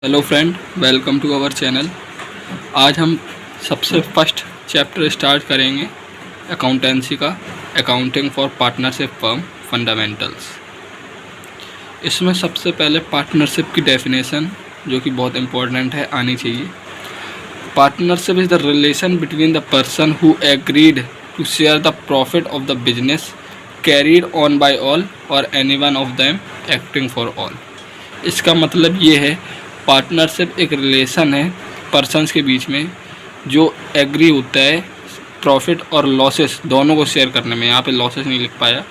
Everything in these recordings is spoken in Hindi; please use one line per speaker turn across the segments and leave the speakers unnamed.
Hello friend, welcome to our channel. आज हम सबसे फर्स्ट चैप्टर स्टार्ट करेंगे अकाउंटेंसी का, accounting for partnership firm fundamentals. इसमें सबसे पहले पार्टनरशिप की डेफिनेशन, जो कि बहुत इम्पोर्टेंट है, आनी चाहिए। Partnership is the relation between the person who agreed to share the profit of the business carried on by all or any one of them acting for all. इसका मतलब ये है, पार्टनरशिप एक रिलेशन है पर्सन्स के बीच में जो एग्री होता है प्रॉफिट और लॉसेस दोनों को शेयर करने में। यहाँ पे लॉसेस नहीं लिख पाया,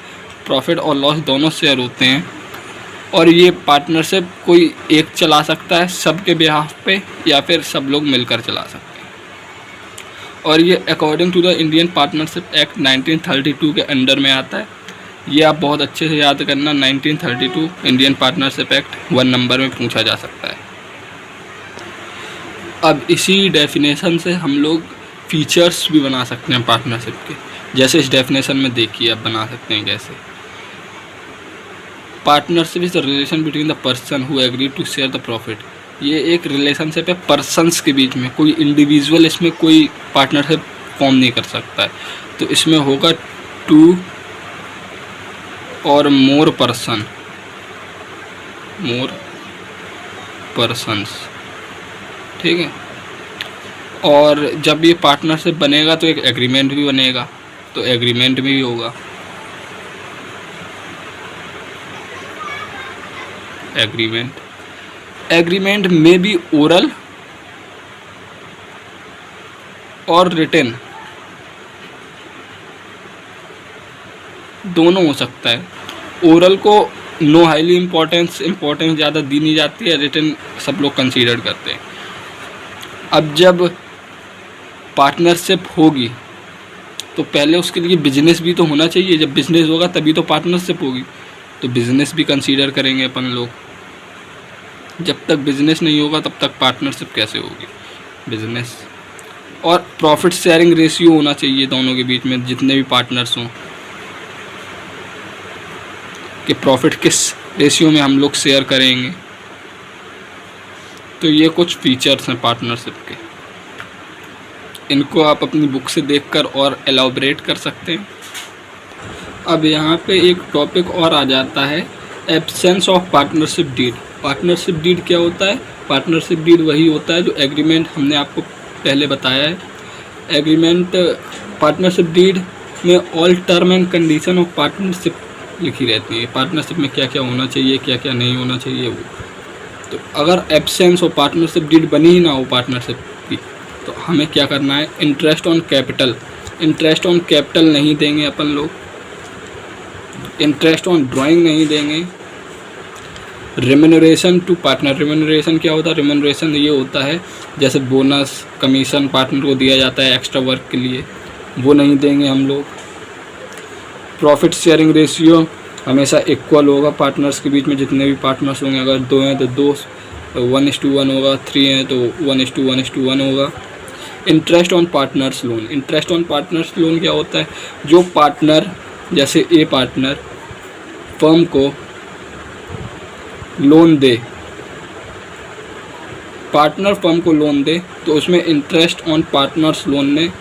प्रॉफिट और लॉस दोनों शेयर होते हैं। और ये पार्टनरशिप कोई एक चला सकता है सबके बिहाफ पे, या फिर सब लोग मिलकर चला सकते हैं। और ये according to the Indian partnership act 1932 के अंडर में आता है। ये आप बहुत अच्छे से याद करना, 1932 इंडियन पार्टनरशिप एक्ट 1 नंबर में पूछा जा सकता है। अब इसी डेफिनेशन से हम लोग फीचर्स भी बना सकते हैं पार्टनरशिप के, जैसे इस डेफिनेशन में देखिए आप बना सकते हैं कैसे। Partnership is the relation between the person who agree to share the profit. ये एक रिलेशनशिप है पर्सन्स के बीच में, कोई इंडिविजुअल इसमें कोई पार्टनरशिप फॉर्म नहीं कर सकता है। तो इसमें होगा 2 और मोर पर्सन्स, ठीक है। और जब ये पार्टनरशिप बनेगा तो एक एग्रीमेंट भी बनेगा, तो एग्रीमेंट में भी होगा एग्रीमेंट में भी ओरल और रिटन दोनों हो सकता है। ओरल को नो हाईली इम्पोर्टेंस ज़्यादा दी नहीं जाती है, रिटन सब लोग कंसीडर करते हैं। अब जब पार्टनरशिप होगी तो पहले उसके लिए बिजनेस भी तो होना चाहिए। जब बिजनेस होगा तभी तो पार्टनरशिप होगी, तो बिजनेस भी कंसीडर करेंगे अपन लोग। जब तक बिजनेस नहीं होगा तब तक पार्टनरशिप कैसे होगी, बिजनेस। और प्रॉफिट शेयरिंग रेशियो होना चाहिए दोनों के बीच में, जितने भी पार्टनर्स हों, कि प्रॉफिट किस रेशियो में हम लोग शेयर करेंगे। तो ये कुछ फीचर्स हैं पार्टनरशिप के, इनको आप अपनी बुक से देखकर और एलाबोरेट कर सकते हैं। अब यहाँ पे एक टॉपिक और आ जाता है, absence of partnership deed. Partnership deed क्या होता है? पार्टनरशिप डीड वही होता है जो एग्रीमेंट हमने आपको पहले बताया है। एग्रीमेंट पार्टनरशिप डीड में all term and condition of partnership लिखी रहती है। पार्टनरशिप में क्या क्या होना चाहिए, क्या क्या नहीं होना चाहिए, वो। तो अगर एब्सेंस हो, पार्टनरशिप डीड बनी ही ना हो पार्टनरशिप की, तो हमें क्या करना है? इंटरेस्ट ऑन कैपिटल नहीं देंगे अपन लोग, इंटरेस्ट ऑन ड्राइंग नहीं देंगे। रेम्यूनरेशन टू पार्टनर, रेम्यूनरेशन क्या होता है? रेम्यूनरेशन ये होता है जैसे बोनस, कमीशन पार्टनर को दिया जाता है एक्स्ट्रा वर्क के लिए, वो नहीं देंगे हम लोग। प्रॉफिट शेयरिंग रेशियो हमेशा इक्वल होगा पार्टनर्स के बीच में, जितने भी पार्टनर्स होंगे। अगर 2 हैं तो 2 1:1 होगा, 3 हैं तो 1:1 होगा। इंटरेस्ट ऑन पार्टनर्स लोन क्या होता है? जो पार्टनर, जैसे ए पार्टनर फर्म को लोन दे, तो उसमें इंटरेस्ट ऑन पार्टनर्स लोन में,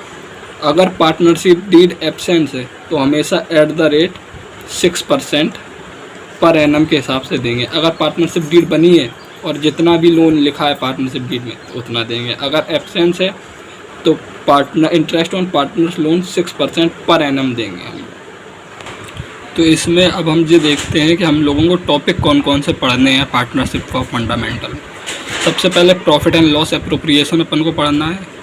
अगर पार्टनरशिप डीड एब्सेंट है तो हमेशा at the rate 6% per annum के हिसाब से देंगे। अगर पार्टनरशिप डीड बनी है और जितना भी लोन लिखा है पार्टनरशिप डीड में उतना देंगे। अगर एब्सेंस है तो interest on partners loan 6% per annum देंगे हम। तो इसमें अब हम ये देखते हैं कि हम लोगों को टॉपिक कौन कौन से पढ़ने हैं पार्टनरशिप फॉर फंडामेंटल। सबसे पहले प्रॉफिट एंड लॉस एप्रोप्रिएशन अपन को पढ़ना है।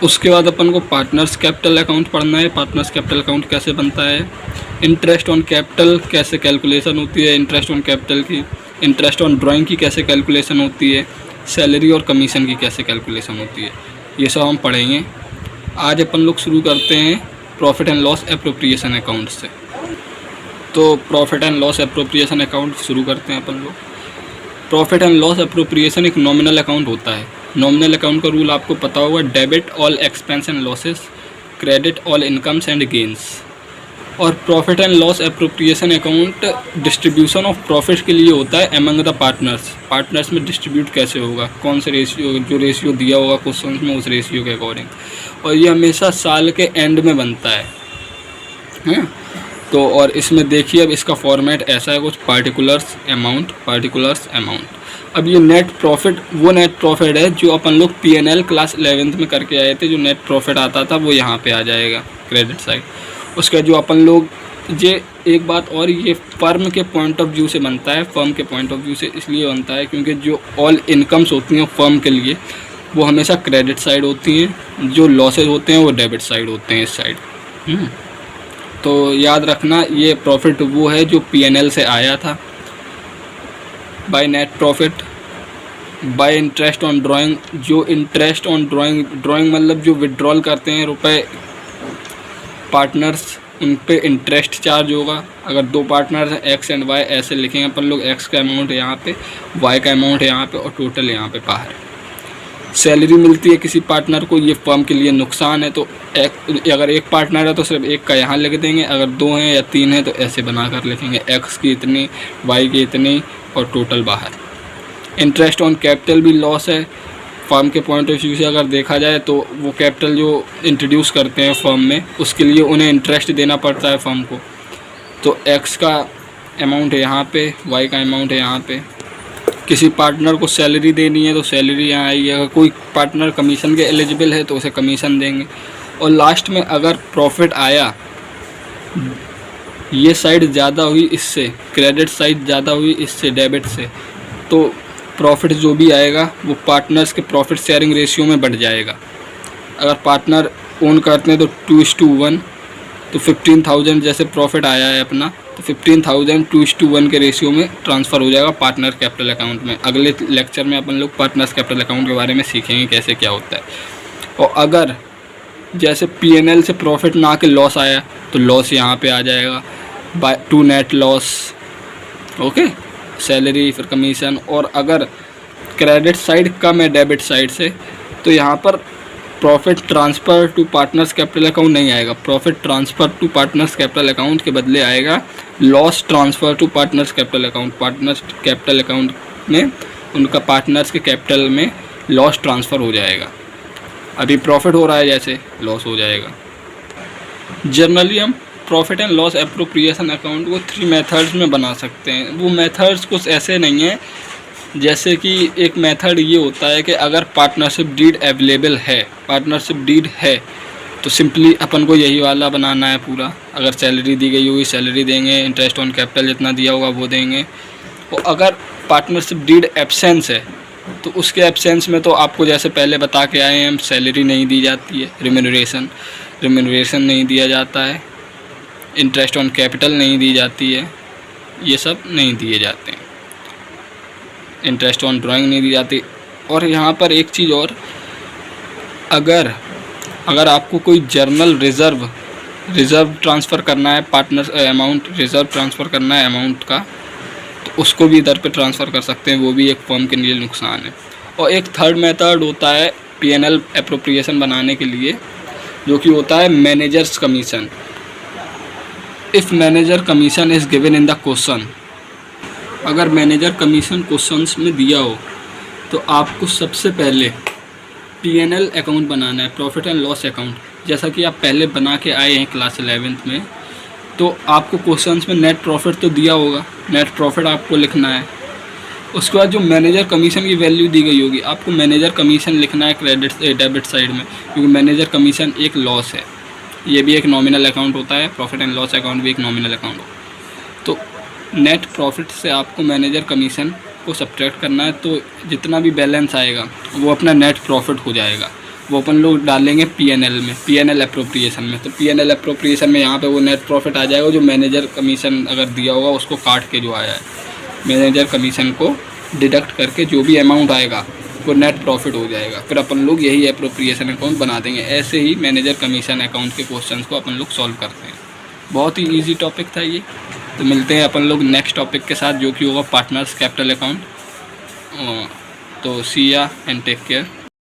उसके बाद अपन को पार्टनर्स कैपिटल अकाउंट पढ़ना है, पार्टनर्स कैपिटल अकाउंट कैसे बनता है। इंटरेस्ट ऑन कैपिटल कैसे कैलकुलेशन होती है, इंटरेस्ट ऑन कैपिटल की। इंटरेस्ट ऑन ड्राइंग की कैसे कैलकुलेशन होती है। सैलरी और कमीशन की कैसे कैलकुलेशन होती है, ये सब हम पढ़ेंगे। आज अपन लोग शुरू करते हैं profit and loss appropriation account से। तो profit and loss appropriation account शुरू करते हैं अपन लोग। प्रॉफिट एंड लॉस एप्रोप्रिएशन एक नॉमिनल अकाउंट होता है। नॉमिनल अकाउंट का रूल आपको पता होगा, debit all expense and losses, credit all incomes and gains. और profit and loss appropriation account distribution of profit के लिए होता है एमंग द पार्टनर्स में डिस्ट्रीब्यूट कैसे होगा, कौन से रेशियो, जो रेशियो दिया होगा क्वेश्चन में उस रेशियो के अकॉर्डिंग, और ये हमेशा साल के एंड में बनता है। तो और इसमें देखिए अब इसका फॉर्मेट ऐसा है कुछ, पार्टिकुलर्स अमाउंट। अब ये नेट प्रॉफिट, वो नेट प्रॉफिट है जो अपन लोग P&L क्लास 11th में करके आए थे, जो नेट प्रॉफिट आता था वो यहाँ पे आ जाएगा क्रेडिट साइड। उसका जो अपन लोग, ये एक बात और, ये फर्म के पॉइंट ऑफ व्यू से बनता है, फर्म के पॉइंट ऑफ व्यू से इसलिए बनता है क्योंकि जो ऑल इनकम्स होती हैं फर्म के लिए वो हमेशा क्रेडिट साइड होती हैं, जो लॉसेज होते हैं वो डेबिट साइड होते हैं, इस साइड। तो याद रखना ये प्रॉफिट वो है जो P&L से आया था, by net profit, bye interest on drawing, जो इंटरेस्ट ऑन ड्राइंग मतलब जो विड्रॉल करते हैं रुपए पार्टनर्स, उन पे इंटरेस्ट चार्ज होगा। अगर दो पार्टनर्स हैं एक्स एंड वाई, ऐसे लिखेंगे अपन लोग, एक्स का अमाउंट है यहाँ पे, वाई का अमाउंट है यहाँ पे, और टोटल यहाँ पे बाहर। सैलरी मिलती है किसी पार्टनर को, ये फर्म के लिए नुकसान है, तो अगर एक पार्टनर है तो सिर्फ एक का यहाँ लिख देंगे, अगर दो हैं या तीन हैं तो ऐसे बनाकर लिखेंगे, एक्स की इतनी, वाई की इतनी, और टोटल बाहर। इंटरेस्ट ऑन कैपिटल भी लॉस है फर्म के पॉइंट ऑफ व्यू से अगर देखा जाए, तो वो कैपिटल जो इंट्रोड्यूस करते हैं फर्म में उसके लिए उन्हें इंटरेस्ट देना पड़ता है फर्म को। तो एक्स का अमाउंट है यहाँ पे, वाई का अमाउंट है यहाँ पे। किसी पार्टनर को सैलरी देनी है तो सैलरी यहाँ आई है, अगर कोई पार्टनर कमीशन के एलिजिबल है तो उसे कमीशन देंगे। और लास्ट में अगर प्रॉफिट आया, ये साइड ज़्यादा हुई इससे, क्रेडिट साइड ज़्यादा हुई इससे, डेबिट से, तो प्रॉफिट जो भी आएगा वो पार्टनर्स के प्रॉफिट शेयरिंग रेशियो में बढ़ जाएगा। अगर पार्टनर ओन करते हैं तो 2:1, तो 15,000 जैसे प्रॉफिट आया है अपना, तो 15,000 2:1 के रेशियो में ट्रांसफ़र हो जाएगा पार्टनर कैपिटल अकाउंट में। अगले लेक्चर में अपन लोग पार्टनर्स कैपिटल अकाउंट के बारे में सीखेंगे कैसे क्या होता है। और अगर जैसे P&L से प्रॉफिट ना के लॉस आया तो लॉस यहाँ पे आ जाएगा, by two net loss, okay, salary फिर कमीशन। और अगर क्रेडिट साइड कम है डेबिट साइड से, तो यहाँ पर profit transfer to partners capital account नहीं आएगा, profit transfer to partners capital account के बदले आएगा loss transfer to partners capital account. Partners capital account में उनका पार्टनर्स के कैपिटल में लॉस ट्रांसफ़र हो जाएगा। अभी प्रॉफिट हो रहा है जैसे लॉस हो जाएगा। जनरली हम profit and loss appropriation account को 3 मेथड्स में बना सकते हैं। वो मेथड्स कुछ ऐसे नहीं हैं, जैसे कि एक मेथड ये होता है कि अगर पार्टनरशिप डीड अवेलेबल है, पार्टनरशिप डीड है, तो सिंपली अपन को यही वाला बनाना है पूरा। अगर सैलरी दी गई होगी सैलरी देंगे, इंटरेस्ट ऑन कैपिटल जितना दिया होगा वो देंगे। और अगर पार्टनरशिप डीड एब्सेंस है तो उसके एब्सेंस में तो आपको जैसे पहले बता के आए हैं हम, सैलरी नहीं दी जाती है, रिम्यूनरेशन नहीं दिया जाता है, इंटरेस्ट ऑन कैपिटल नहीं दी जाती है, ये सब नहीं दिए जाते हैं, इंटरेस्ट ऑन ड्राइंग नहीं दी जाती। और यहाँ पर एक चीज़ और, अगर आपको कोई जर्नल रिज़र्व ट्रांसफ़र करना है, पार्टनर अमाउंट रिज़र्व ट्रांसफ़र करना है अमाउंट का, तो उसको भी इधर पे ट्रांसफ़र कर सकते हैं, वो भी एक फर्म के लिए नुकसान है। और एक थर्ड मेथड होता है P&L एप्रोप्रिएशन बनाने के लिए, जो कि होता है managers commission. If manager commission is given in the question, अगर मैनेजर कमीशन क्वेश्चंस में दिया हो तो आपको सबसे पहले P&L अकाउंट बनाना है, प्रॉफिट एंड लॉस अकाउंट, जैसा कि आप पहले बना के आए हैं क्लास 11th में। तो आपको क्वेश्चंस में नेट प्रॉफिट तो दिया होगा, नेट प्रॉफिट आपको लिखना है। उसके बाद जो मैनेजर कमीशन की वैल्यू दी गई होगी, आपको मैनेजर कमीशन लिखना है क्रेडिट डेबिट साइड में, क्योंकि मैनेजर कमीशन एक लॉस है, ये भी एक नॉमिनल अकाउंट होता है, प्रॉफिट एंड लॉस अकाउंट भी एक नॉमिनल अकाउंट हो। तो नेट प्रॉफिट से आपको मैनेजर कमीशन को सब्ट्रैक्ट करना है, तो जितना भी बैलेंस आएगा वो अपना नेट प्रॉफिट हो जाएगा, वो अपन लोग डालेंगे P&L में, P&L एप्रोप्रिएशन में। तो P&L एप्रोप्रिएशन में यहाँ पे वो नेट प्रॉफिट आ जाएगा, जो मैनेजर कमीशन अगर दिया होगा उसको काट के जो आया है, मैनेजर कमीशन को डिडक्ट करके जो भी अमाउंट आएगा वो नेट प्रॉफिट हो जाएगा। फिर अपन लोग यही एप्रोप्रिएशन अकाउंट बना देंगे। ऐसे ही मैनेजर कमीशन अकाउंट के क्वेश्चंस को अपन लोग सॉल्व करते हैं। बहुत ही ईजी टॉपिक था ये। तो मिलते हैं अपन लोग नेक्स्ट टॉपिक के साथ, जो कि होगा पार्टनर्स कैपिटल अकाउंट। तो सी या एंड टेक केयर।